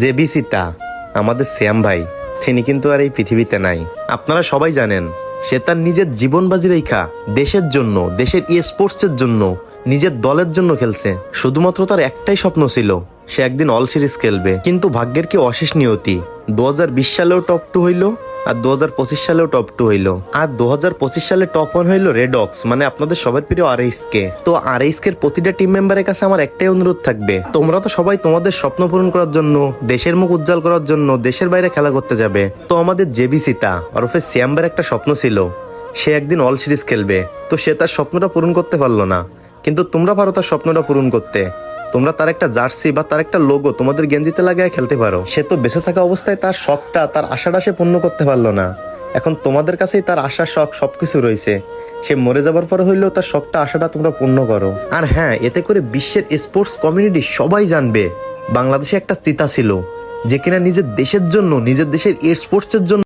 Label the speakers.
Speaker 1: JB Sita আমাদের শ্যাম ভাই তিনি কিন্তু আর এই পৃথিবীতে নাই। আপনারা সবাই জানেন সে তার নিজের জীবন বাজি রেখা দেশের জন্য, দেশের স্পোর্টসের জন্য, নিজের দলের জন্য খেলছে। শুধুমাত্র তার একটাই স্বপ্ন ছিল সে একদিন অল সিরিজ খেলবে, কিন্তু ভাগ্যের কি অশেষ নিয়তি। 2020 সালেও টপ 2 হইলো, আর 2025 সালেও টপ 2 হইলো, আর 2025 সালে টপ 1 হইলো রেডক্স, মানে আপনাদের সবার প্রিয় আরএইচকে। তো আরএইচকে এর প্রতিটা টিম মেম্বারের কাছে আমার একটাই অনুরোধ থাকবে, তোমরা তো সবাই তোমাদের স্বপ্ন পূরণ করার জন্য, দেশের মুখ উজ্জ্বল করার জন্য দেশের বাইরে খেলা করতে যাবে। তো আমাদের জেবি সীতা ওরফে শ্যাম ভাইয়ের একটা স্বপ্ন ছিল সে একদিন অল সিরিজ খেলবে, তো সে তার স্বপ্নটা পূরণ করতে পারলো না, কিন্তু তোমরা পারো তার স্বপ্নটা পূরণ করতে। তোমরা তার একটা জার্সি বা তার একটা লোগো তোমাদের গেঞ্জিতে লাগায় খেলতে পারো। সে তো বেঁচে থাকা অবস্থায় তার শখটা, তার আশাটা সে পূর্ণ করতে পারলো না। এখন তোমাদের কাছেই তার আশা, শখ সবকিছু রয়েছে। সে মরে যাবার পরে হইলেও তার শখটা, আশাটা তোমরা পূর্ণ করো। আর হ্যাঁ, এতে করে বিশ্বের স্পোর্টস কমিউনিটি সবাই জানবে বাংলাদেশে একটা চিতা ছিল যে কিনা নিজের দেশের জন্য, নিজের দেশের স্পোর্টসের জন্য